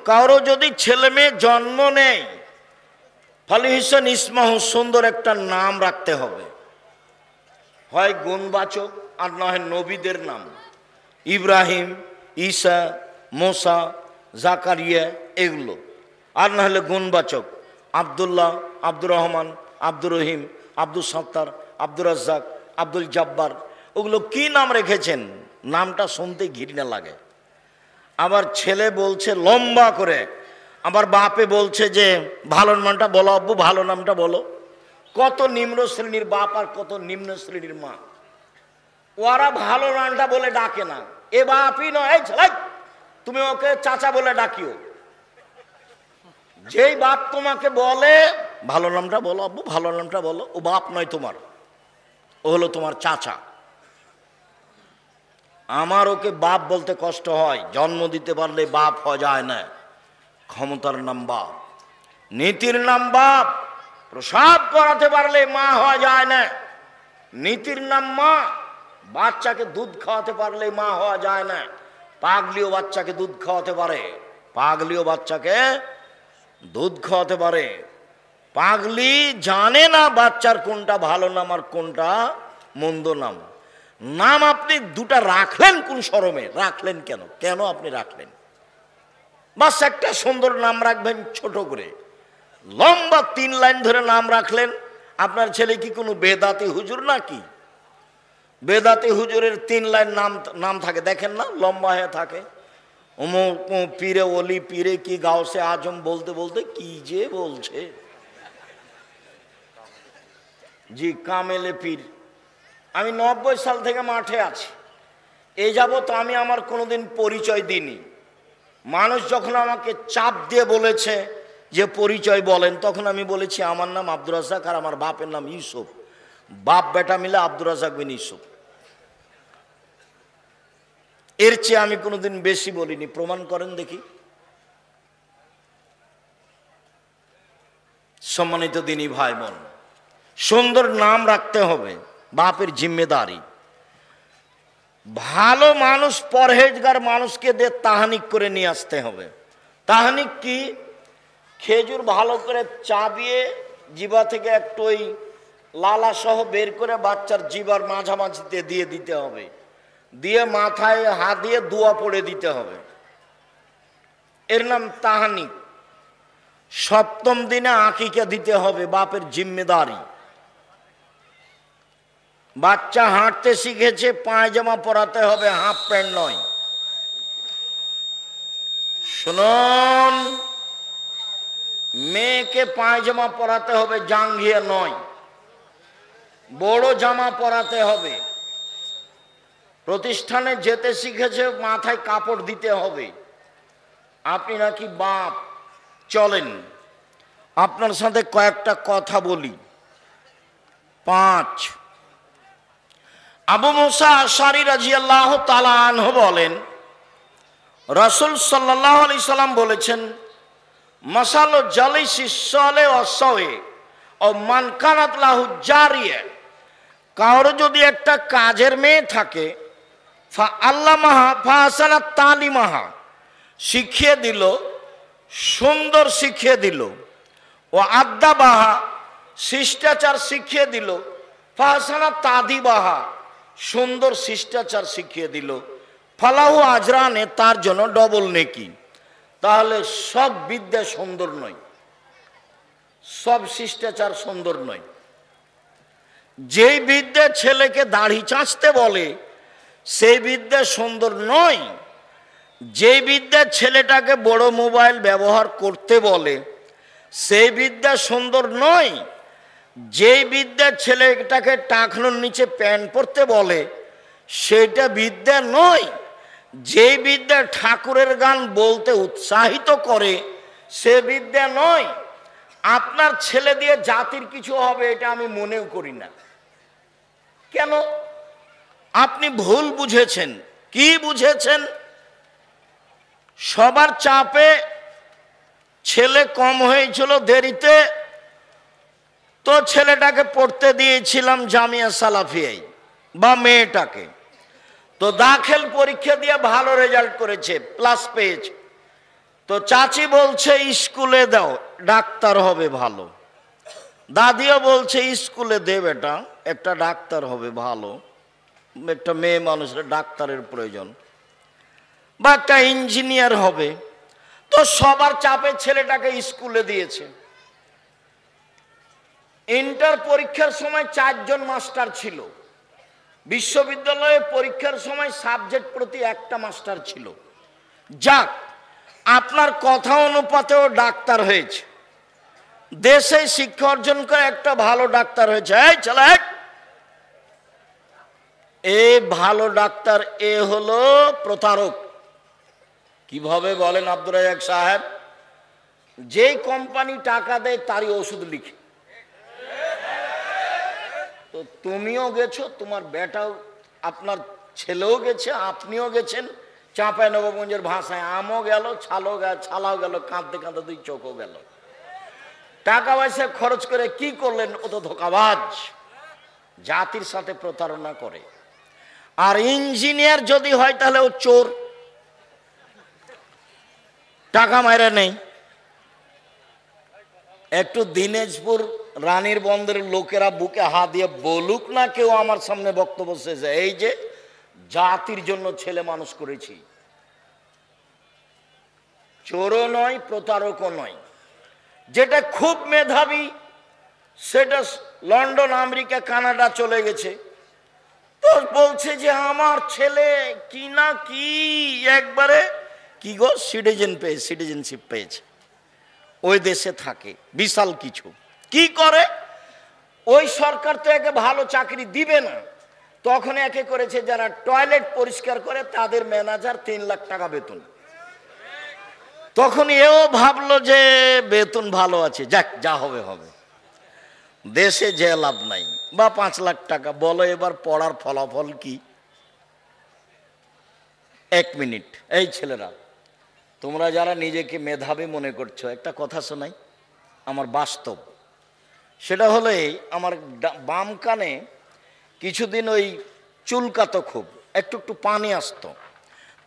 কারো যদি ছেলে মেয়ে জন্ম নেয় ফালিহিসান ইসমাহু, সুন্দর একটা নাম রাখতে হবে, হয় গুণবাচক আর না হয় নবীদের নাম, ইব্রাহিম, ঈসা, মোসা, জাকারিয়া এগুলো, আর না হলে গুণবাচক আব্দুল্লাহ, আব্দুর রহমান, আব্দুর রহিম, আব্দুল সত্তার, আব্দুর রাজ্জাক, আব্দুল জব্বার। ওগুলো কি নাম রেখেছেন, নামটা শুনতে ঘৃণা লাগে। আবার ছেলে বলছে লম্বা করে, আবার বাপে বলছে যে ভালো নামটা বলো আব্বু, ভালো নামটা বলো। কত নিম্ন শ্রেণীর বাপ আর কত নিম্ন শ্রেণীর মা, ওরা ভালো নামটা বলে ডাকে না। এ বাপই নয়, এই ছেলে তুমি ওকে চাচা বলে ডাকিও। যেই বাপ তোমাকে বলে ভালো নামটা বলো আব্বু, ভালো নামটা বলো, ও বাপ নয় তোমার, ও হলো তোমার চাচা। আমার ওকে বাপ বলতে কষ্ট হয়, জন্ম দিতে পারলে বাপ হওয়া যায় না। ক্ষমতার নাম বাপ, নীতির নাম বাপ, প্রসাব করাতে পারলে মা হওয়া যায় না। নীতির নাম মা, বাচ্চাকে দুধ খাওয়াতে পারলে মা হওয়া যায় না। পাগলিও বাচ্চাকে দুধ খাওয়াতে পারে, পাগলিও বাচ্চাকে দুধ খাওয়াতে পারে। পাগলি জানে না বাচ্চার কোনটা ভালো নাম আর কোনটা মন্দ নাম। নাম আপনি দুটা রাখলেন কোন শরমে রাখলেন, কেন কেন আপনি রাখলেন? বাস একটা সুন্দর নাম রাখবেন ছোট করে, লম্বা 3 লাইন ধরে নাম রাখলেন। আপনার ছেলে কি কোনো বেদাতি হুজুর নাকি? বেদাতি হুজুরের 3 লাইন নাম থাকে, দেখেন না, লম্বা হয়ে থাকে। পীরে ওলি, পীরে কি গাউসে আজম বলতে বলতে কি যে বলছে। জি কামেলে পীর। আমি 90 সাল থেকে মাঠে আছি, এই যাবত আমি আমার কোনোদিন পরিচয় দিইনি। মানুষ যখন আমাকে চাপ দিয়ে বলেছে যে পরিচয় বলেন, তখন আমি বলেছি আমার নাম আব্দুর রাজ্জাক আর আমার বাপের নাম ইউসুফ। বাপ বেটা মিলে আব্দুর রাজ্জাক বিন ইউসুফ। এর চেয়ে আমি কোনোদিন বেশি বলিনি, প্রমাণ করেন দেখি। সম্মানিত দিনী ভাই বোন, সুন্দর নাম রাখতে হবে, বাপের জিম্মেদারি। ভালো মানুষ, পরহেজগার মানুষকে দিয়ে তাহানিক করে নিয়ে আসতে হবে। তাহানিক কি? খেজুর ভালো করে চাবিয়ে জিবা থেকে একটু ওই লালা সহ বের করে বাচ্চার জিবার মাঝামাঝিতে দিয়ে দিতে হবে, দিয়ে মাথায় হাত দিয়ে দোয়া পড়ে দিতে হবে, এর নাম তাহানিক। 7ম দিনে আকিকা দিতে হবে, বাপের জিম্মেদারি। বাচ্চা হাঁটতে শিখেছে, পায়জামা পরাতে হবে, হাফ প্যান্ট নয়। শুনুন, মেয়েকে পায়জামা পরাতে হবে, জাঙ্গিয়া নয়, বড় জামা পরাতে হবে। প্রতিষ্ঠানে যেতে শিখেছে, মাথায় কাপড় দিতে হবে। আপনি নাকি বাপ, চলেন আপনার সাথে কয়েকটা কথা বলি। 5, আবু মুসা আশআরী রাদিয়াল্লাহু তাআলা আনহু বলেন, রাসূল সাল্লাল্লাহু আলাইহি সাল্লাম বলেছেন, মাসালু জালিসিস সালে ওয়াসাওয়ে ও মান কানাত লাহু জারিয়া। কারো যদি একটা কাজের মেয়ে থাকে, ফা আল্লামাহা ফা আসানাত তালিমাহা, শিখিয়ে দিল, সুন্দর শিখিয়ে দিল, ও আদ্দাবাহা, শিষ্টাচার শিখিয়ে দিল, ফা আসানাত তাদিবাহা, সুন্দর শিষ্টাচার শিখিয়ে দিল, ফালাহু আজরানে, তার জন্য ডবল নেকি। তাহলে সব বিদ্যা সুন্দর নয়, সব শিষ্টাচার সুন্দর নয়। যেই বিদ্যা ছেলেকে দাড়ি চাঁচতে বলে সেই বিদ্যা সুন্দর নয়। যেই বিদ্যা ছেলেটাকে বড় মোবাইল ব্যবহার করতে বলে সেই বিদ্যা সুন্দর নয়। যেই বিদ্যা ছেলেটাকে টাকনোর নিচে প্যান্ট পরতে বলে সেটা বিদ্যা নয়। যেই বিদ্যা ঠাকুরের গান বলতে উৎসাহিত করে সে বিদ্যা নয়। আপনার ছেলে দিয়ে জাতির কিছু হবে এটা আমি মনেও করি না। কেন? আপনি ভুল বুঝেছেন। কি বুঝেছেন? সবার চাপে ছেলে কম হয়েছিল দেরিতে, তো ছেলেটাকে পড়তে দিয়েছিলাম জামিয়া সালাফিয়ায় বা মেয়েটাকে, তো দাখিল পরীক্ষা দিয়ে ভালো রেজাল্ট করেছে, প্লাস পেয়েছে, তো তো চাচি বলছে স্কুলে দাও, ডাক্তার হবে ভালো। দাদিও বলছে স্কুলে দে বেটা, একটা ডাক্তার হবে ভালো, একটা মেয়ে মানুষের ডাক্তারের প্রয়োজন, বা একটা ইঞ্জিনিয়ার হবে। তো সবার চাপে ছেলেটাকে স্কুলে দিয়েছে। ইন্টার পরীক্ষার সময় 4 জন মাস্টার ছিল, বিশ্ববিদ্যালয়ে পরীক্ষার সময় সাবজেক্ট প্রতি একটা মাস্টার ছিল। যাক, আপনার কথা অনুপাতেও ডাক্তার হয়েছে, দেশে শিক্ষা অর্জন করে একটা ভালো ডাক্তার হয়েছে। এই চলে, এ ভালো ডাক্তার, এ হলো প্রতারক। কিভাবে বলেন আব্দুর রাজ্জাক সাহেব? যেই কোম্পানি টাকা দেয় তারই ওষুধ লিখে। তো তুমিও গেছো, তোমার বেটাও, আপনার ছেলেও গেছে, আপনিও গেছেন। চাঁপাইনবাবগঞ্জের ভাষায় আমও গেল, ছালাও গেল, কাঁদতে কাঁদতে 2 চোখও গেল। টাকা পয়সা খরচ করে কি করলেন? ও তো ধোঁকাবাজ, জাতির সাথে প্রতারণা করে। আর ইঞ্জিনিয়ার যদি হয় তাহলে ও চোর, টাকা মাইরা নেই। একটু দিনাজপুর রানীর বন্দরের লোকেরা বুকে হাত দিয়ে বলুক না কেউ আমার সামনে বক্তব্য শেষে, এই যে জাতির জন্য ছেলে মানুষ করেছি। চোরও নয়, প্রতারকও নয়। যেটা খুব মেধাবী সেটা লন্ডন, আমেরিকা, কানাডা চলে গেছে। তো বলছে যে আমার ছেলে কি না কি একবারে কি গো সিটিজেনশিপ পেয়েছে, ওই দেশে থাকে, বিশাল কিছু। কি করে? ওই সরকার তো একে ভালো চাকরি দিবে না, তখন একে করেছে যারা টয়লেট পরিষ্কার করে তাদের ম্যানেজার 3 লাখ টাকা বেতন। তখন এও ভাবলো যে বেতন ভালো আছে, যাক যা হবে হবে, দেশে যে লাভ নাই, বা 5 লাখ টাকা। বলো এবার পড়ার ফলাফল কি? 1 মিনিট, এই ছেলেরা, তোমরা যারা নিজেকে মেধাবী মনে করছো, একটা কথা শোনাই, আমার বাস্তব। সেটা হলে আমার বাম কানে কিছুদিন ওই চুলকাতো, খুব একটু একটু পানি আসতো।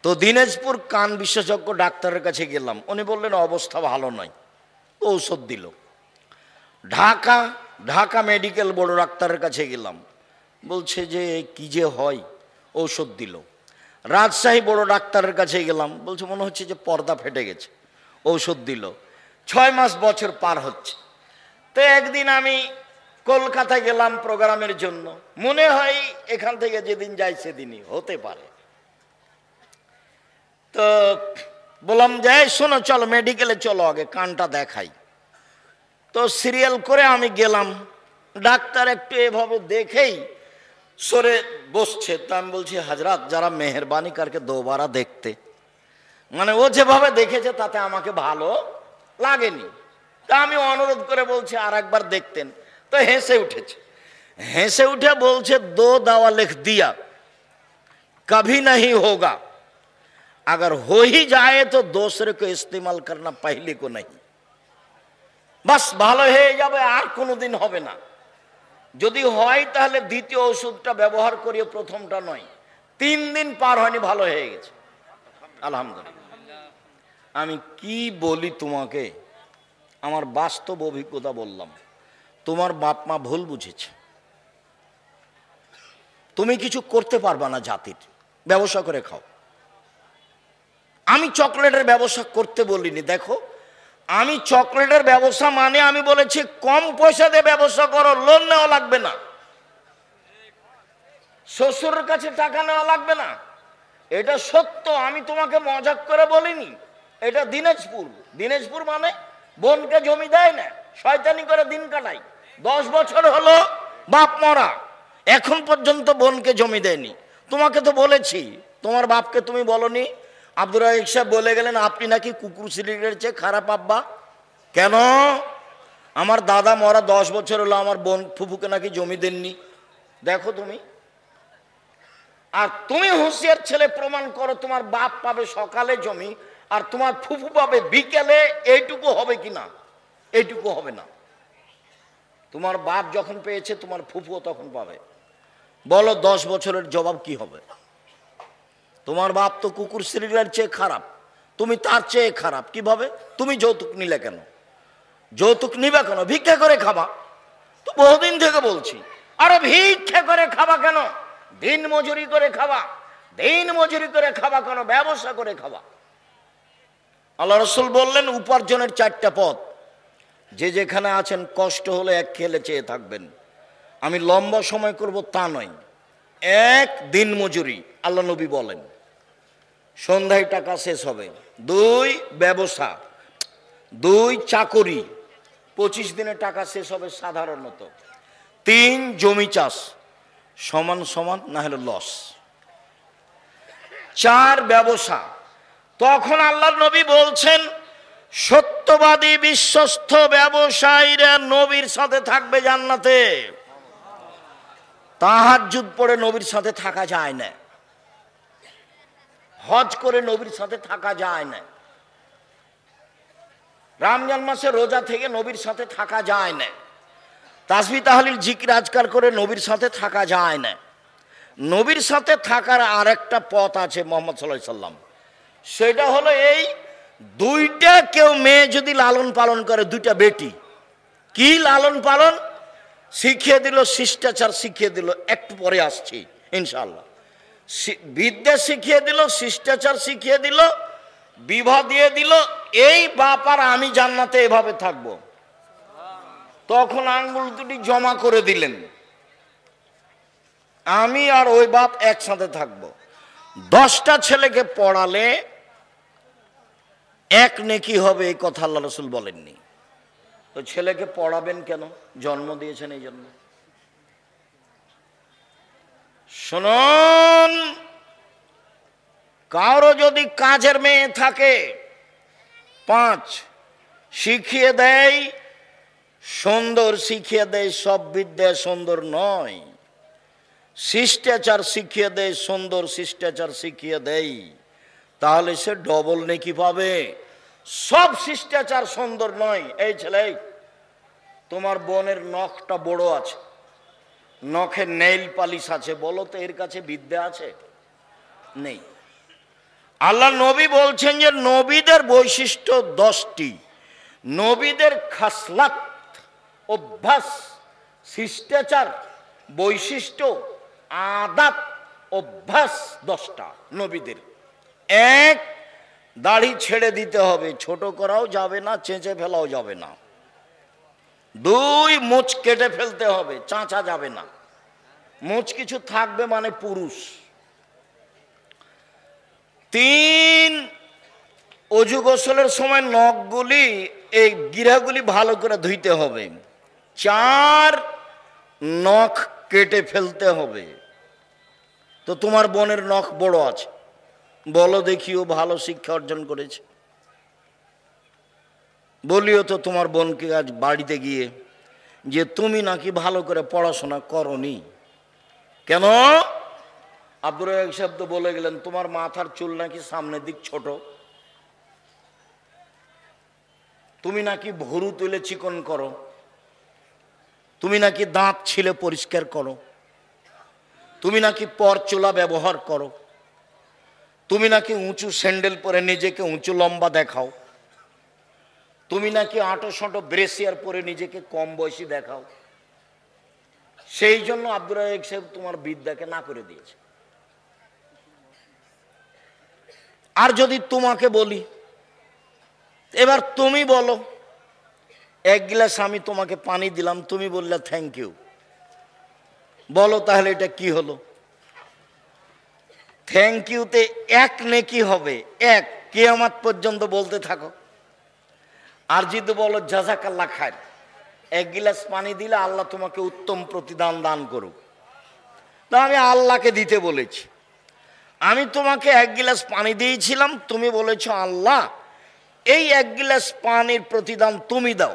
তো দিনাজপুর কান বিশেষজ্ঞ ডাক্তারের কাছে গেলাম, উনি বললেন অবস্থা ভালো নয়, তো ঔষধ দিল। ঢাকা মেডিকেল বড় ডাক্তারের কাছে গেলাম, বলছে যে কি যে হয়, ঔষধ দিল। রাজশাহী বড় ডাক্তারের কাছে গেলাম, বলছে মনে হচ্ছে যে পর্দা ফেটে গেছে, ঔষধ দিল। 6 মাস বছর পার হচ্ছে। তো একদিন আমি কলকাতা গেলাম প্রোগ্রামের জন্য, মনে হয় এখান থেকে যেদিন যাই সেদিনই হতে পারে। তো বললাম যে শোনো, চলো মেডিকেলে চলো, আগে কানটা দেখাই। তো সিরিয়াল করে আমি গেলাম, ডাক্তার একটু এভাবে দেখেই সরে বসছে। তা আমি বলছি হাজরাত যারা মেহরবানি করকে দোবারা দেখতে, মানে ও যেভাবে দেখেছে তাতে আমাকে ভালো লাগেনি। তা আমি অনুরোধ করে বলছি আর একবার দেখতেন। তো হেসে উঠেছে, হেসে উঠে বলছে 2 दावा लिख दिया, कभी नहीं होगा, अगर हो ही जाए तो दूसरे को इस्तेमाल करना, पहले को नहीं। বাস ভালো হয়ে যাবে, আর কোনোদিন হবে না। যদি হয় তাহলে দ্বিতীয় ওষুধটা ব্যবহার করিয়ে প্রথমটা নয়। 3 দিন পার হয়নি, ভালো হয়ে গেছে, আলহামদুলিল্লাহ। আমি কি বলি তোমাকে, আমার বাস্তব অভিজ্ঞতা বললাম। তোমার বাপ মা ভুল বুঝেছে, তুমি কিছু করতে পারবা না জাতির, ব্যবসা করে খাও। আমি চকলেটের ব্যবসা করতে বলিনি, দেখো আমি চকলেটের ব্যবসা মানে আমি বলেছি কম পয়সা দিয়ে ব্যবসা করো, লোন নেওয়া লাগবে না, শ্বশুরের কাছে টাকা নেওয়া লাগবে না। এটা সত্য, আমি তোমাকে মজাক করে বলিনি। এটা দিনাজপুর মানে বোনকে জমি দেয় না, শয়তানি করে দিন কাটাই। 10 বছর হলো বাপ মরা, এখন পর্যন্ত বোনকে জমি দেয়নি। তোমাকে তো বলেছি, তোমার বাপকে তুমি বলনি। আব্দুর রাজ্জাক সাহেব বলে গেলেন আপনি নাকি কুকুর সিলিন্ডারের চেয়ে খারাপ আব্বা। কেন? আমার দাদা মরা 10 বছর হলো, আমার বোন ফুফুকে নাকি জমি দেননি। দেখো তুমি, আর তুমি হুঁশিয়ার ছেলে, প্রমাণ করো তোমার বাপ পাবে সকালে জমি আর তোমার ফুফু পাবে বিকেলে। এইটুকু হবে কি না? এইটুকু হবে না। তোমার বাপ যখন পেয়েছে তোমার ফুফুও তখন পাবে। বলো 10 বছরের জবাব কি হবে? তোমার বাপ তো কুকুর সিরিয়ালের চেয়ে খারাপ, তুমি তার চেয়ে খারাপ। কিভাবে? তুমি যৌতুক নিলে কেন? যৌতুক নিবে কেন? ভিক্ষা করে খাবা। তো বহুদিন থেকে বলছি, আরে ভিক্ষা করে খাবা কেন? দিন মজুরি করে খাবা। দিন মজুরি করে খাবা কেন? ব্যবসা করে খাবা। আল্লাহ রাসূল বললেন উপার্জনের 4টা পথ। যে যেখানে আছেন কষ্ট হলে এক খেলে চেয়ে থাকবেন। আমি লম্বা সময় করব তা নয়। 1 দিন মজুরি, আল্লাহ নবী বলেন, সন্ধ্যায় টাকা শেষ হবে। 2 ব্যবসা, 2 চাকরি, 25 দিনে টাকা শেষ হবে সাধারণত। 3 জমি চাষ, সমান সমান না হলে লস। 4 ব্যবসা। তখন আল্লাহর নবী বলছেন সত্যবাদী বিশ্বস্ত ব্যবসায়ীরা নবীর সাথে থাকবে জান্নাতে। তাহাজ্জুদ পড়ে নবীর সাথে থাকা যায় না, হজ করে নবীর সাথে থাকা যায় না, রমজান মাসে রোজা থেকে নবীর সাথে থাকা যায় না, তাসবিহ তাহলিল জিকির আজকার করে নবীর সাথে থাকা যায় না। নবীর সাথে থাকার আরেকটা পথ আছে মুহাম্মদ সাল্লাল্লাহু আলাইহি সাল্লাম। সেটা হলো এই 2টা কেউ মেয়ে যদি লালন পালন করে, 2টা বেটি, কি লালন পালন শিখিয়ে দিল, শিষ্টাচার শিখিয়ে দিল, একটু পরে আসছি ইনশাআল্লাহ। বিদ্যা শিখিয়ে দিল, শিষ্টাচার শিখিয়ে দিল, বিবাহ দিয়ে দিল। এই বাপ আর আমি জান্নাতে এভাবে থাকবো। তখন আঙ্গুল দুটি জমা করে দিলেন, আমি আর ওই বাপ একসাথে থাকবো। 10টা ছেলেকে পড়ালে 1 নেকি হবে, এই কথা আল্লাহ রাসূল বলেননি। তো ছেলেকে পড়াবেন কেন? জন্ম দিয়েছেন এই জন্য। শুনুন, কারো যদি কাজের মেয়ে থাকে, 5 শিখিয়ে দেয় সুন্দর, শিখিয়ে দেয় সব বিদ্যা সুন্দর নয়, শিষ্টাচার শিখিয়ে দেয় সুন্দর, শিষ্টাচার শিখিয়ে দেয়, তাহলে সে ডবল নেকি পাবে। সব শিষ্টাচার সুন্দর নয়। এই ছেলে, তোমার বোনের নখটা বড় আছে, নখে নেইল পালিশ আছে, বলো তো এর কাছে বিদ্যা আছে? নেই। আল্লাহ নবী বলছেন যে নবীদের বৈশিষ্ট্য 10টি। নবীদের খাসলাত, অভ্যাস, শিষ্টাচার, বৈশিষ্ট্য, আদাত, অভ্যাস 10টা নবীদের। 1 দাড়ি ছেড়ে দিতে হবে, ছোট করাও যাবে না, চেঁচে ফেলাও যাবে না। 2 মুছ কেটে ফেলতে হবে, চাঁচা যাবে না। মুছ কিছু থাকবে মানে পুরুষ। 3 অজু গোসলের সময় নখগুলি, এই গিরাগুলি ভালো করে ধুইতে হবে। 4 নখ কেটে ফেলতে হবে। তো তোমার বোনের নখ বড় আছে, বলো দেখিও ভালো শিক্ষা অর্জন করেছে। বলিও তো তোমার বোনকে আজ বাড়িতে গিয়ে যে তুমি নাকি ভালো করে পড়াশোনা করনি। কেন? আব্দুর রাজ্জাক সাহেব তো বলে গেলেন তোমার মাথার চুল নাকি সামনের দিক ছোট, তুমি নাকি ভুরু তুলে চিকন করো, তুমি নাকি দাঁত ছিলে পরিষ্কার করো, তুমি নাকি পরচুলা ব্যবহার করো, তুমি নাকি উঁচু স্যান্ডেল পরে নিজেকে উঁচু লম্বা দেখাও, তুমি নাকি আঁটো সাঁটো ব্রেসিয়ার পরে নিজেকে কম বয়সী দেখাও। সেই জন্য আব্দুর রাজ্জাক সাহেব তোমার বিদ্যাকে না করে দিয়েছে। আর যদি তোমাকে বলি, এবার তুমি বলো, 1 গ্লাস আমি তোমাকে পানি দিলাম, তুমি বললে থ্যাংক ইউ, বলো তাহলে এটা কি হলো? থ্যাংক ইউতে 1 নেকি হবে, 1, কিয়ামত পর্যন্ত বলতে থাকো। আর যদি বলো জাযাকাল্লাহ খায়র, 1 গ্লাস পানি দিলে আল্লাহ তোমাকে উত্তম প্রতিদান দান করুক, তা আমি আল্লাহকে দিতে বলেছি। আমি তোমাকে 1 গ্লাস পানি দিয়েছিলাম, তুমি বলেছো আল্লাহ এই 1 গ্লাস পানির প্রতিদান তুমি দাও।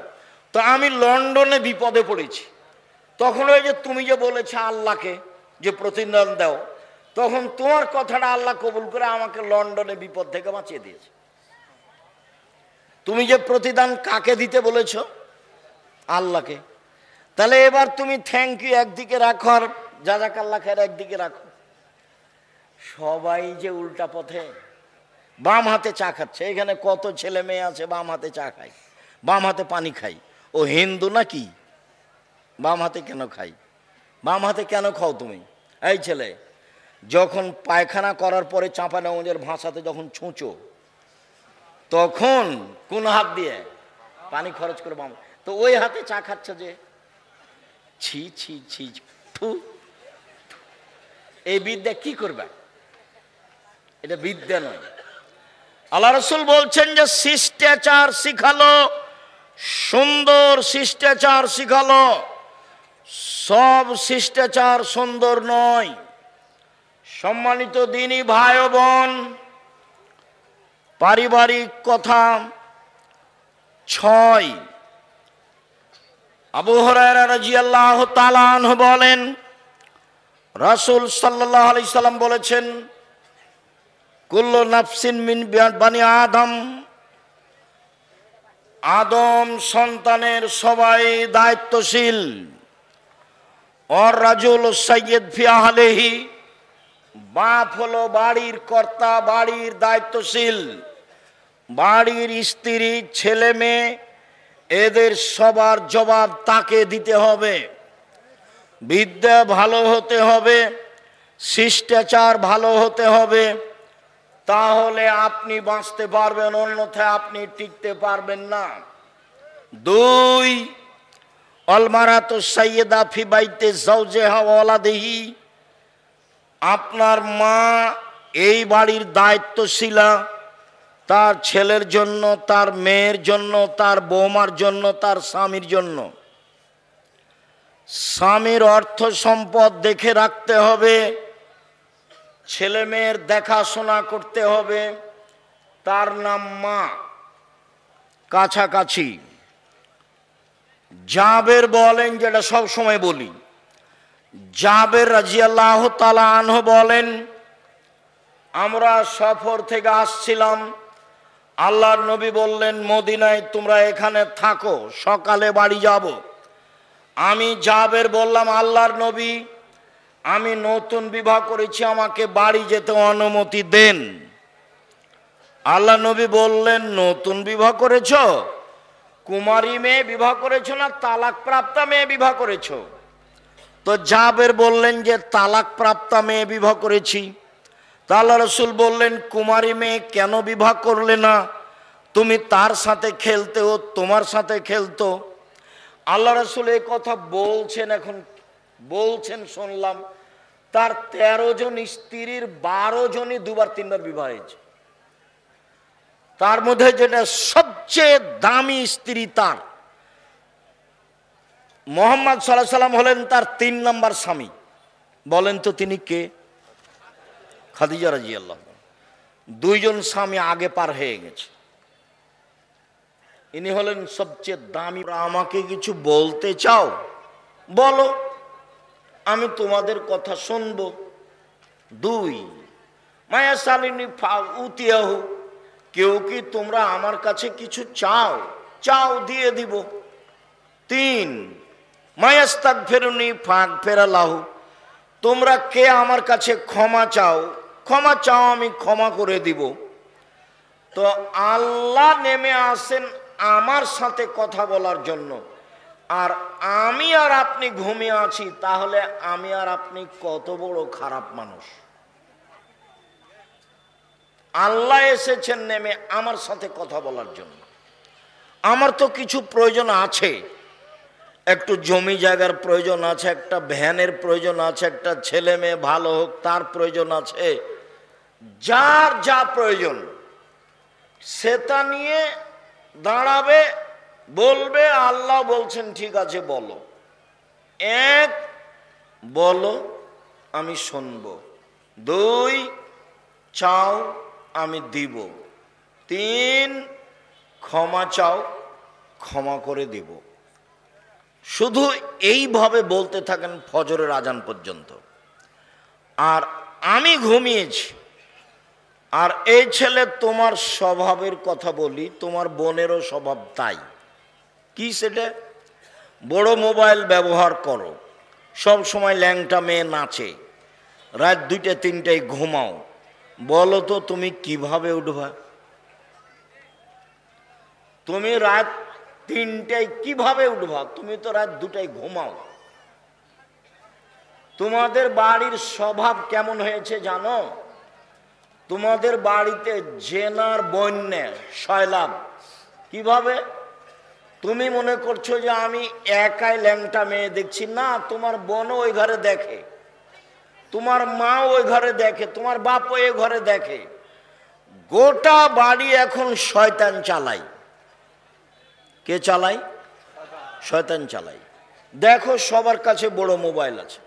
তো আমি লন্ডনে বিপদে পড়েছি, তখন ওই যে তুমি যে বলেছো আল্লাহকে যে প্রতিদান দাও, তখন তোমার কথাটা আল্লাহ কবুল করে আমাকে লন্ডনে বিপদ থেকে বাঁচিয়ে দিয়েছে। তুমি যে প্রতিদান কাকে দিতে বলেছো? আল্লাহকে। তাহলে এবার তুমি থ্যাংক ইউ একদিকে রাখো আর জাযাকাল্লাহ খায়র একদিকে রাখো। সবাই যে উল্টা পথে, বাম হাতে চা খাচ্ছে। এখানে কত ছেলে মেয়ে আছে বাম হাতে চা খায়, বাম হাতে পানি খায়। ও হিন্দু নাকি? বাম হাতে কেন খাই? বাম হাতে কেন খাও তুমি? এই ছেলে, যখন পায়খানা করার পরে চাঁপানেওয়াজের ভাষাতে যখন ছুঁচো, তখন কোন হাত দিয়ে পানি খরচ করে বাম, তো ওই হাতে চা খাচ্ছে যে, ছি ছি ছি, এই বিদ্যা কি করবে? এটা বিদ্যা নয়। আল্লাহ রাসূল বলছেন যে শিষ্টাচার শিখালো, সুন্দর শিষ্টাচার শিখালো। সব শিষ্টাচার সুন্দর নয়। সম্মানিত দিনী ভাই ও বোন, পারিবারিক কথা 6। আবু হুরায়রা রাদিয়াল্লাহু তাআলা আনহু বলেন, রাসূল সাল্লাল্লাহু আলাইহি সাল্লাম বলেছেন, কুল্লু নাফসিন মিন বানি আদম, আদম সন্তানের সবাই দায়িত্বশীল। আর রাজুল সাইয়্যিদ ফি আহলিহি, বাপ হলো বাড়ির কর্তা, বাড়ির দায়িত্বশীল। বাড়ির স্ত্রী, ছেলে মেয়ে, এদের সবার জবাব তাকে দিতে হবে। বিদ্যা ভালো হতে হবে, শিষ্টাচার ভালো হতে হবে, তাহলে আপনি বাঁচতে পারবেন, অন্যথায় আপনি টিকতে পারবেন না। 2, আল মারাতু সাইয়্যিদা ফি বাইতি যাওজিহা ওয়া ওয়ালাদিহি, আপনার মা এই বাড়ির দায়িত্বশীলা, তার ছেলের জন্য, তার মেয়ের জন্য, তার বৌমার জন্য, তার স্বামীর জন্য। স্বামীর অর্থ সম্পদ দেখে রাখতে হবে, ছেলে মেয়ের দেখাশোনা করতে হবে, তার নাম মা, কাছাকাছি। জাবের বলেন, যেটা সব সময় বলি, জাবের রাদিয়াল্লাহু তাআলা আনহু বলেন, আমরা সফর থেকে আসছিলাম, আল্লাহর নবী বললেন মদিনায় তোমরা এখানে থাকো, সকালে বাড়ি যাব। আমি জাবের বললাম, আল্লাহর নবী, আমি নতুন বিবাহ করেছি, আমাকে বাড়ি যেতে অনুমতি দেন। আল্লাহ নবী বললেন, নতুন বিবাহ করেছ? কুমারী মেয়ে বিবাহ করেছো না তালাক প্রাপ্তা মেয়ে বিবাহ করেছো? তো জাবের বললেন যে তালাক প্রাপ্তা মেয়ে বিবাহ করেছি। তা আল্লাহ রাসূল বললেন, কুমারী মেয়ে কেন বিবাহ করলে না? তুমি তার সাথে খেলতে, ও তোমার সাথে খেলতো। আল্লাহ রাসূল এই কথা বলছেন, এখন বলছেন শুনলাম, তার 13 জন স্ত্রীর 12 জনই 2-3বার বিবাহ হয়েছে। তার মধ্যে যেটা সবচেয়ে দামি স্ত্রী তার, মুহাম্মদ সাল্লাল্লাহু আলাইহি সাল্লাম হলেন তার 3 নম্বর স্বামী। বলেন তো তিনি কে? খাদিজা রাদিয়াল্লাহু আনহা। 2 জন স্বামী আগে পার হয়ে গেছে, ইনি হলেন সবচেয়ে দামি। আমাকে কিছু বলতে চাও বলো, আমি তোমাদের কথা শুনবো। 2, মায়া সালিনী উতিয়াহু, কেউ কি তোমরা আমার কাছে কিছু চাও? চাও, দিয়ে দিব। 3, মায়াস্তাগফিরুনি ফাগফিরালাহু, তোমরা কে আমার কাছে ক্ষমা চাও? ক্ষমা চাও, আমি ক্ষমা করে দিব। তো আল্লাহ নেমে আসেন আমার সাথে কথা বলার জন্য, আর আমি আর আপনি ঘুমিয়ে আছি, তাহলে আমি আর আপনি কত বড় খারাপ মানুষ। আল্লাহ এসেছেন নেমে আমার সাথে কথা বলার জন্য। আমার তো কিছু প্রয়োজন আছে, একটু জমি জায়গার প্রয়োজন আছে, একটা ভ্যানের প্রয়োজন আছে, একটা ছেলে মেয়ে ভালো হোক তার প্রয়োজন আছে। যার যা প্রয়োজন সেটা নিয়ে দাঁড়াবে, বলবে। আল্লাহ বলছেন ঠিক আছে বলো। 1, বলো আমি শুনবো। 2, চাও আমি দিব। 3, ক্ষমা চাও, ক্ষমা করে দিব। শুধু এইভাবে বলতে থাকেন ফজরের আজান পর্যন্ত। আর আমি ঘুমিয়েছি। আর এই ছেলে, তোমার স্বভাবের কথা বলি, তোমার বোনেরও স্বভাব তাই। কি সেটা? বড় মোবাইল ব্যবহার করো, সব সময় ল্যাংটা মেয়ে নাচে, রাত 2টা 3টায় ঘুমাও, বলো তো তুমি কিভাবে উঠবা? তুমি রাত 3টায় কিভাবে উঠবা? তুমি তো রাত 2টায় ঘুমাও। তোমাদের বাড়ির স্বভাব কেমন হয়েছে জানো? তোমাদের বাড়িতে জেনার বন্যা সয়লাভ। কিভাবে? তুমি মনে করছো যে আমি একাই ল্যাংটা মেয়ে দেখছি, না, তোমার বোনও ওই ঘরে দেখে, তোমার মা ওই ঘরে দেখে, তোমার বাপ ওই ঘরে দেখে। গোটা বাড়ি এখন শয়তান চালাই। কে চালাই? শয়তান চালাই। দেখো সবার কাছে বড় মোবাইল আছে।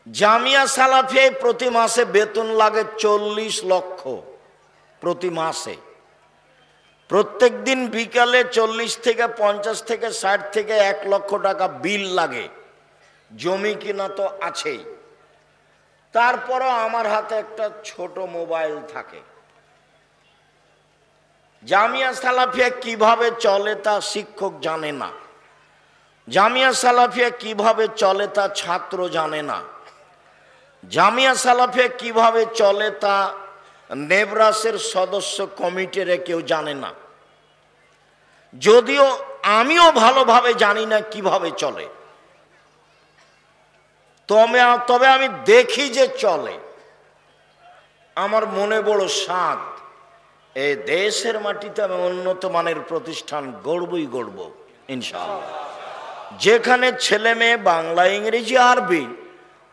জামিয়া সালাফিয়ায় প্রতি মাসে বেতন লাগে 40 লক্ষ প্রতি মাসে। প্রত্যেক দিন বিকালে 40 থেকে 50 থেকে 60 থেকে 1 লক্ষ টাকা বিল লাগে। জমি কিনা তো আছেই, তারপরও আমার হাতে একটা ছোট মোবাইল থাকে। জামিয়া সালাফিয়া কিভাবে চলে তা শিক্ষক জানে না, জামিয়া সালাফিয়া কিভাবে চলে তা ছাত্র জানে না, জামিয়া সালাফিয়া কিভাবে চলে তা নেবরাসের সদস্য কমিটির কেউ জানে না। যদিও আমিও ভালোভাবে জানি না কিভাবে চলে, তবে আমি দেখি যে চলে। আমার মনে বড় স্বাদ, এই দেশের মাটিতে আমি উন্নত মানের প্রতিষ্ঠান গড়বই গড়ব ইনশাআল্লাহ, যেখানে ছেলে মেয়ে বাংলা, ইংরেজি, আরবি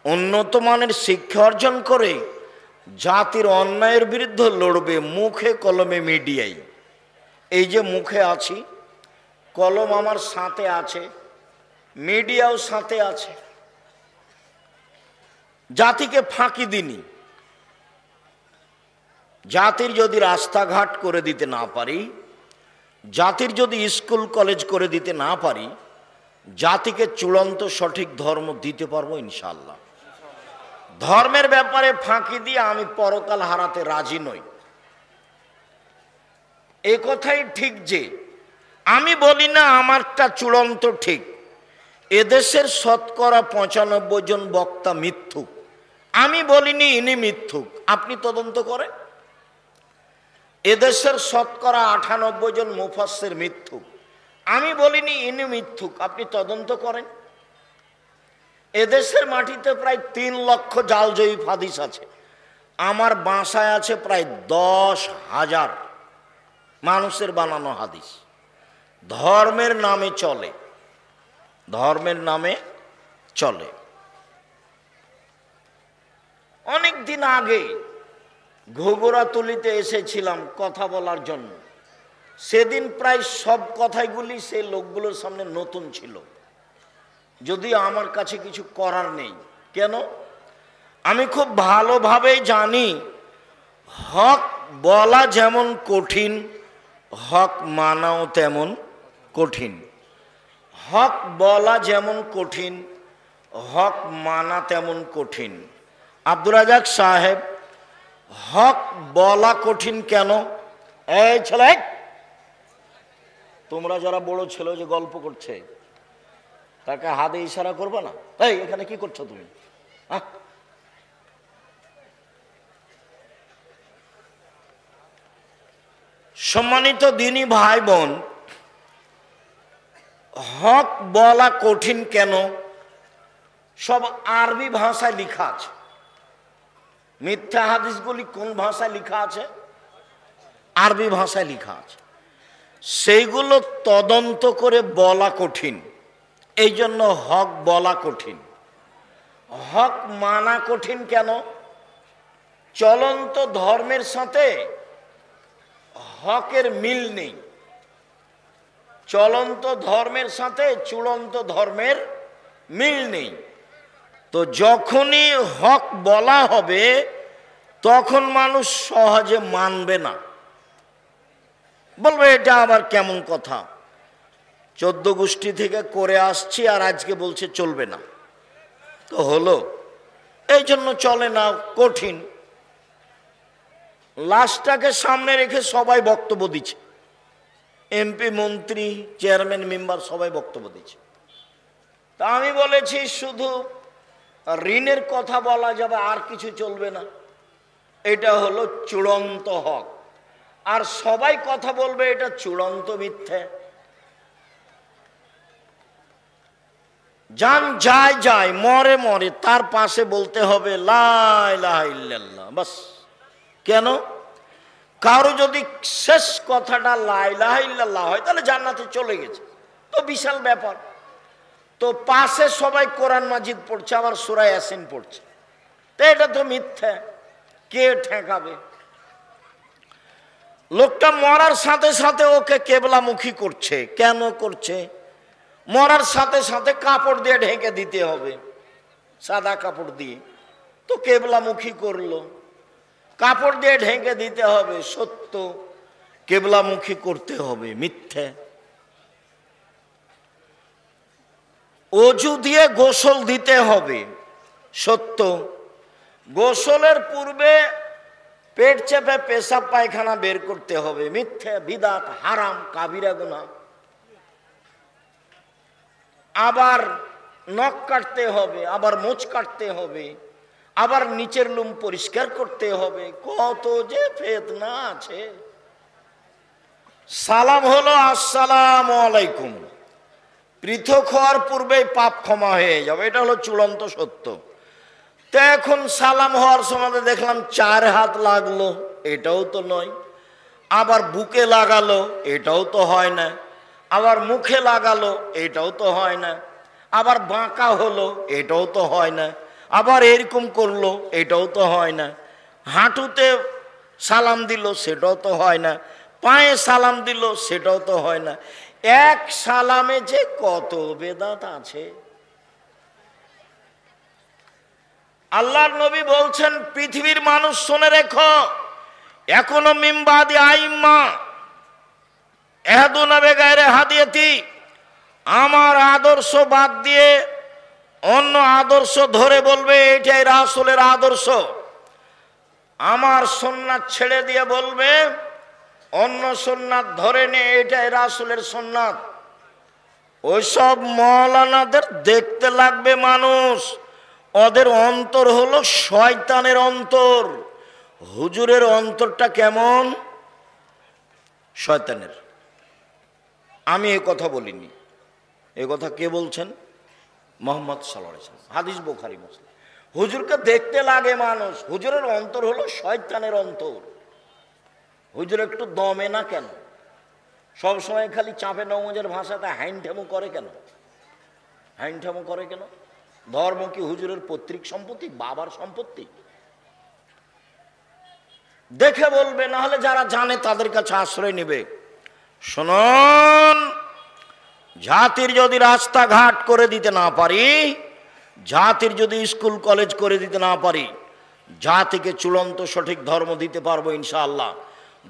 উন্নত মানের শিক্ষা অর্জন করে জাতির অন্যায়ের বিরুদ্ধে লড়বে মুখে কলমে মিডিয়ায়। এই যে মুখে আছি, কলম আমার সাথে আছে, মিডিয়াও সাথে আছে। জাতিকে ফাঁকি দিনি। জাতির যদি রাস্তাঘাট করে দিতে না পারি, জাতির যদি স্কুল কলেজ করে দিতে না পারি, জাতিকে চূড়ান্ত সঠিক ধর্ম দিতে পারবো ইনশাআল্লাহ। ধর্মের ব্যাপারে ফাঁকি দিয়ে আমি পরকাল হারাতে রাজি নই। এ কথাই ঠিক যে আমি বলি না আমারটা চূড়ান্ত ঠিক। এদেশের শতকরা 95 জন বক্তা মিথ্যুক। আমি বলিনি ইনি মিথ্যুক, আপনি তদন্ত করেন। এদেশের শতকরা 98 জন মুফাসসির মিথ্যুক। আমি বলিনি ইনি মিথ্যুক, আপনি তদন্ত করেন। এদেশের মাটিতে প্রায় 3 লক্ষ জাল জয়ীফ হাদিস আছে। আমার বাসায় আছে প্রায় 10,000 মানুষের বানানো হাদিস। ধর্মের নামে চলে, ধর্মের নামে চলে। অনেক দিন আগে ঘুঘুরাতুলিতে এসেছিলাম কথা বলার জন্য। সেদিন প্রায় সব কথাগুলি সেই লোকগুলোর সামনে নতুন ছিল, যদিও আমার কাছে কিছু করার নেই। কেন? আমি খুব ভালোভাবেই জানি হক বলা যেমন কঠিন, হক মানাও তেমন কঠিন। হক বলা যেমন কঠিন, হক মানা তেমন কঠিন। আব্দুর রাজাক সাহেব, হক বলা কঠিন কেন? এই ছেলে, তোমরা যারা বড় ছেলে যে গল্প করছে তাকে হাতে ইশারা করবে না? এই এখানে কি করছো তুমি? সম্মানিত দিনী ভাই বোন, হক বলা কঠিন কেন? সব আরবি ভাষায় লেখা আছে। মিথ্যা হাদিসগুলি কোন ভাষায় লেখা আছে? আরবি ভাষায় লেখা আছে। সেইগুলো তদন্ত করে বলা কঠিন, এই জন্য হক বলা কঠিন। হক মানা কঠিন কেন? চলন্ত ধর্মের সাথে হকের মিল নেই। চলন্ত ধর্মের সাথে চূড়ান্ত ধর্মের মিল নেই। তো যখনই হক বলা হবে তখন মানুষ সহজে মানবে না, বলবে এটা আবার কেমন কথা, 14 গোষ্ঠী থেকে করে আসছি আর আজকে বলছে চলবে না। তো হলো, এই জন্য চলে না, কঠিন। লাশটাকে সামনে রেখে সবাই বক্তব্য দিচ্ছে, এমপি, মন্ত্রী, চেয়ারম্যান, মেম্বার সবাই বক্তব্য দিচ্ছে। তা আমি বলেছি শুধু ঋণের কথা বলা যাবে, আর কিছু চলবে না। এটা হলো চূড়ান্ত হক। আর সবাই কথা বলবে এটা চূড়ান্ত মিথ্যে। যান যায় যায়, মরে মরে, তার পাশে বলতে হবে লা ইলাহা ইল্লাল্লাহ, বাস। কেন? কারো যদি শেষ কথাটা লা ইলাহা ইল্লাল্লাহ হয় তাহলে জান্নাতে চলে গেছে, তো বিশাল ব্যাপার। তো পাশে সবাই কোরআন মাজিদ পড়ছে, আবার সূরা ইয়াসিন পড়ছে, তো এটা তো মিথ্যা। কে ঠেকাবে? লোকটা মরার সাথে সাথে ওকে কেবলামুখী করছে। কেন করছে? মরার সাথে সাথে কাপড় দিয়ে ঢেকে দিতে হবে, সাদা কাপড় দিয়ে, তো কেবলামুখী করলো। কাপড় দিয়ে ঢেকে দিতে হবে, সত্য। কেবলামুখী করতে হবে, মিথ্যে। অজু দিয়ে গোসল দিতে হবে, সত্য। গোসলের পূর্বে পেট চেপে পেশাব পায়খানা বের করতে হবে, মিথ্যে, বিদআত, হারাম, কাবিরা গুনাহ। আবার নখ কাটতে হবে, আবার মোচ কাটতে হবে, আবার নিচের লোম পরিষ্কার করতে হবে, কত যে ফিতনা আছে। সালাম হলো আসসালামু আলাইকুম, পৃথক হওয়ার পূর্বেই পাপ ক্ষমা হয়ে যাবে, এটা হলো চূড়ান্ত সত্য। তো এখন সালাম হওয়ার সময় দেখলাম 4 হাত লাগলো, এটাও তো নয়। আবার বুকে লাগালো, এটাও তো হয় না। আবার মুখে লাগালো, এটাও তো হয় না। আবার বাঁকা হলো, এটাও তো হয় না। আবার এরকম করলো, এটাও তো হয় না। হাঁটুতে সালাম দিল, সেটাও তো হয় না। পায়ে সালাম দিল, সেটাও তো হয় না। এক সালামে যে কত বেদাত আছে। আল্লাহর নবী বলছেন, পৃথিবীর মানুষ শুনে রেখো, এখনো মিম্বাদি আইম্মা এহাদুনা বেগায়রে হাদিয়াতি, আমার আদর্শ বাদ দিয়ে অন্য আদর্শ ধরে বলবে এটাই রাসূলের আদর্শ। আমার সুন্নাত ছেড়ে দিয়ে বলবে অন্য সুন্নাত ধরে নে, এটাই রাসূলের সুন্নাত। ওইসব মাওলানাদের দেখতে লাগবে মানুষ, ওদের অন্তর হলো শয়তানের অন্তর। হুজুরের অন্তরটা কেমন? শয়তানের। আমি এ কথা বলিনি, এ কথা কে বলছেন? মুহাম্মদ সাল্লাল্লাহু আলাইহি ওয়াসাল্লাম, হাদিস বুখারী মুসলিম। হুজুরকে দেখতে লাগে মানুষ, হুজুরের অন্তর হলো শয়তানের অন্তর। হুজুর একটু দমে না কেন? সবসময় খালি চাপে নওয়াজের ভাষাতে হাইনঠামো করে কেন? হাইনঠামো করে কেন? ধর্ম কি হুজুরের পৈতৃক সম্পত্তি, বাবার সম্পত্তি? দেখে বলবে, না হলে যারা জানে তাদের কাছে আশ্রয় নেবে। শুনুন, জাতির যদি রাস্তাঘাট করে দিতে না পারি, জাতির যদি স্কুল কলেজ করে দিতে না পারি, জাতিকে চূড়ান্ত সঠিক ধর্ম দিতে পারবো ইনশাআল্লাহ।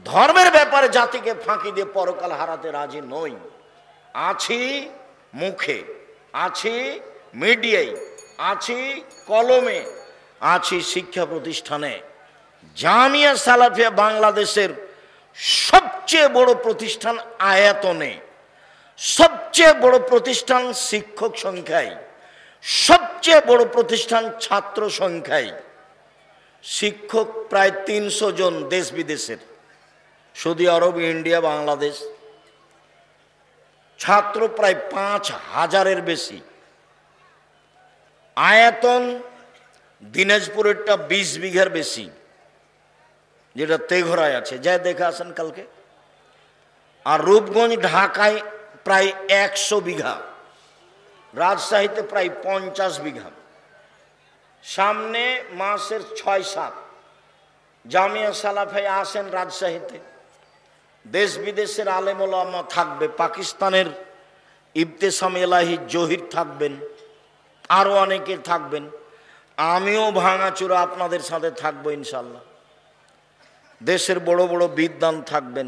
ধর্মের ব্যাপারে জাতিকে ফাঁকি দিয়ে পরকাল হারাতে রাজি নই। আছি মুখে, আছি মিডিয়ায়, আছি কলমে, আছি শিক্ষা প্রতিষ্ঠানে। জামিয়া সালাফিয়া বাংলাদেশের সবচেয়ে বড় প্রতিষ্ঠান আয়তনে, সবচেয়ে বড় প্রতিষ্ঠান শিক্ষক সংখ্যায়, সবচেয়ে বড় প্রতিষ্ঠান ছাত্র সংখ্যায়। শিক্ষক প্রায় 300 জন দেশ বিদেশের, সৌদি আরব, ইন্ডিয়া, বাংলাদেশ। ছাত্র প্রায় 5000-এর বেশি। আয়তন দিনাজপুরেরটা 20 বিঘার বেশি, যেটা তেঘরায় আছে, যা দেখে আসেন কালকে। আর রূপগঞ্জ ঢাকায় প্রায় 100 বিঘা, রাজশাহীতে প্রায় 50 বিঘা। সামনে মাসের 6-7 জামিয়া সালাফিয়া আসেন রাজশাহীতে। দেশ বিদেশের আলেম ওলামা থাকবে, পাকিস্তানের ইবতেসাম এলাহি জহির থাকবেন, আরও অনেকে থাকবেন। আমিও ভাঙাচোরা আপনাদের সাথে থাকবো ইনশাল্লাহ। দেশের বড় বড় বিদ্বান থাকবেন।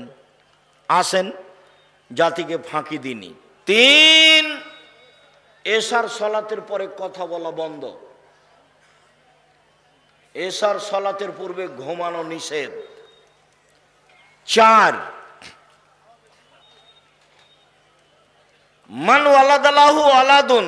আসেন, জাতিকে ফাঁকি দিনি। 3, এশার সলাতের পরে কথা বলা বন্ধ। এশার সলাতের পূর্বে ঘুমানো নিষেধ। 4, মান ওয়ালাদালাহু আলাদুন,